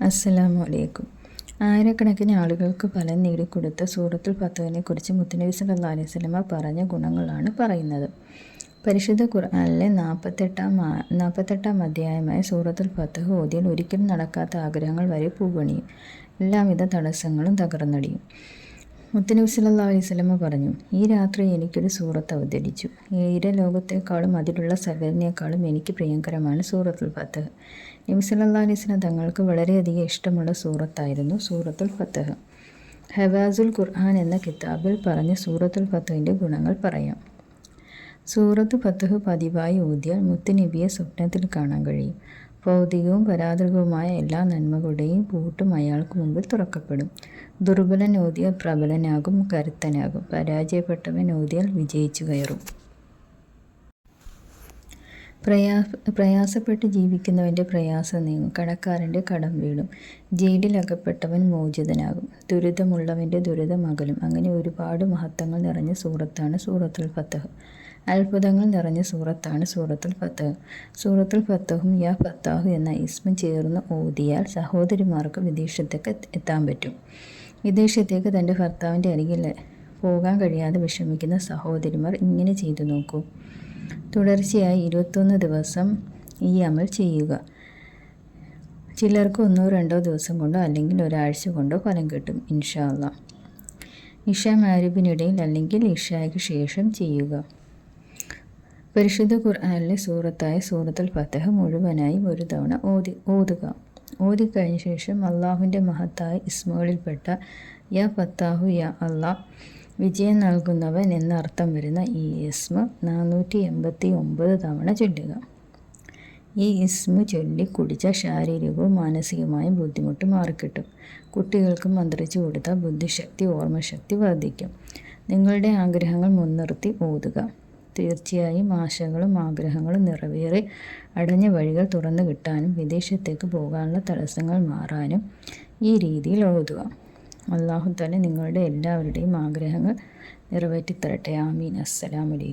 അസ്സലാമു അലൈക്കും. ആയിരക്കണക്കിന് ആളുകൾക്ക് ഫലം നേടിക്കൊടുത്ത സൂറത്തുൽ ഫത്ഹിനെക്കുറിച്ച് മുത്തുനബി സല്ലല്ലാഹു അലൈഹി വസല്ലമ പറഞ്ഞ ഗുണങ്ങളാണ് പറയുന്നത്. പരിശുദ്ധ ഖുർആനിലെ 48-ാം അധ്യായമായ സൂറത്തുൽ ഫത്ഹ് ഓതിയാൽ ഒരിക്കലും നടക്കാത്ത ആഗ്രഹങ്ങൾ വരെ പൂവണിയും, എല്ലാവിധ തടസ്സങ്ങളും തകർന്നടിയും. മുത്തുനബി സല്ലല്ലാഹു അലൈഹി വസല്ലമ പറഞ്ഞു, ഈ രാത്രി എനിക്കൊരു സൂറത്ത് അവതരിച്ചു. ലോകത്തെക്കാളും അതിലുള്ള സകലിനേക്കാളും എനിക്ക് പ്രിയങ്കരമാണ് സൂറത്തുൽ ഫത്ഹ്. നബി സല്ലല്ലാഹു അലൈഹി വസല്ലം തങ്ങൾക്ക് വളരെയധികം ഇഷ്ടമുള്ള സൂറത്തായിരുന്നു സൂറത്തുൽ ഫത്ഹ്. ഹവാസുൽ ഖുർആൻ എന്ന കിതാബിൽ പറഞ്ഞ സൂറത്തുൽ ഫത്ഹിൻ്റെ ഗുണങ്ങൾ പറയാം. സൂറത്ത് ഫത്ഹ് പതിവായി ഓതിയാൽ മുത്തുനബിയെ സ്വപ്നത്തിൽ കാണാൻ കഴിയും. ഭൗതികവും പരാത്രികവുമായ എല്ലാ നന്മകളുടെയും പൂട്ടും അയാൾക്ക് മുമ്പിൽ തുറക്കപ്പെടും. ദുർബലൻ ഓതിയാൽ പ്രബലനാകും, കരുത്തനാകും. പരാജയപ്പെട്ടവൻ ഓതിയാൽ വിജയിച്ചു കയറും. പ്രയാസപ്പെട്ട് ജീവിക്കുന്നവൻ്റെ പ്രയാസം നീങ്ങും. കടക്കാരൻ്റെ കടം വീടും. ജയിലിൽ അകപ്പെട്ടവൻ മോചിതനാകും. ദുരിതമുള്ളവൻ്റെ ദുരിതം അകലും. അങ്ങനെ ഒരുപാട് മഹത്വങ്ങൾ നിറഞ്ഞ സൂറത്താണ് സൂറത്തുൽ ഫത്ഹ്. അത്ഭുതങ്ങൾ നിറഞ്ഞ സൂറത്താണ് സൂറത്തുൽ ഫത്ഹ്. സൂറത്തുൽ ഫത്ഹും യാ ഫത്താഹു എന്ന ഇസ്മും ചേർന്ന് ഓതിയാൽ സഹോദരിമാർക്ക് വിദേശത്തേക്ക് എത്താൻ പറ്റും. വിദേശത്തേക്ക് തൻ്റെ ഭർത്താവിൻ്റെ അരികിൽ പോകാൻ കഴിയാതെ വിഷമിക്കുന്ന സഹോദരിമാർ ഇങ്ങനെ ചെയ്തു നോക്കൂ. തുടർച്ചയായി 21 ദിവസം ഈ അമൽ ചെയ്യുക. ചിലർക്ക് 1-2 ദിവസം കൊണ്ടോ അല്ലെങ്കിൽ ഒരാഴ്ച കൊണ്ടോ ഫലം കിട്ടും ഇൻഷാ അല്ലാഹ്. ഇഷ മഗ്‌രിബിനിടയിൽ അല്ലെങ്കിൽ ഇഷായ്ക്ക് ശേഷം ചെയ്യുക. പരിശുദ്ധ ഖുർആനിലെ സൂറത്തായ സൂറത്തുൽ ഫത്ഹ് മുഴുവനായി ഒരു തവണ ഓതുക. ഓതിക്കഴിഞ്ഞ ശേഷം അള്ളാഹുവിൻ്റെ മഹത്തായ ഇസ്മുകളിൽപ്പെട്ട യാ ഫത്താഹു യാ അല്ലാഹ്, വിജയം നൽകുന്നവൻ എന്നർത്ഥം വരുന്ന ഈ ഇസ്മ 489 തവണ ചൊല്ലുക. ഈ ഇസ്മ ചൊല്ലി കുടിച്ച ശാരീരികവും മാനസികമായും ബുദ്ധിമുട്ട് മാറിക്കിട്ടും. കുട്ടികൾക്ക് മന്ത്രിച്ചു കൊടുത്താൽ ബുദ്ധിശക്തി, ഓർമ്മശക്തി വർദ്ധിക്കും. നിങ്ങളുടെ ആഗ്രഹങ്ങൾ മുൻനിർത്തി ഓതുക. തീർച്ചയായും ആശകളും ആഗ്രഹങ്ങളും നിറവേറി അടഞ്ഞ വഴികൾ തുറന്നു കിട്ടാനും വിദേശത്തേക്ക് പോകാനുള്ള തടസ്സങ്ങൾ മാറാനും ഈ രീതിയിൽ ഓതുക. അല്ലാഹു തആല നിങ്ങളുടെ എല്ലാവരുടെയും ആഗ്രഹങ്ങൾ നിറവേറ്റിത്തരട്ടെ. ആമീൻ. അസ്സലാമു അലൈക്കും.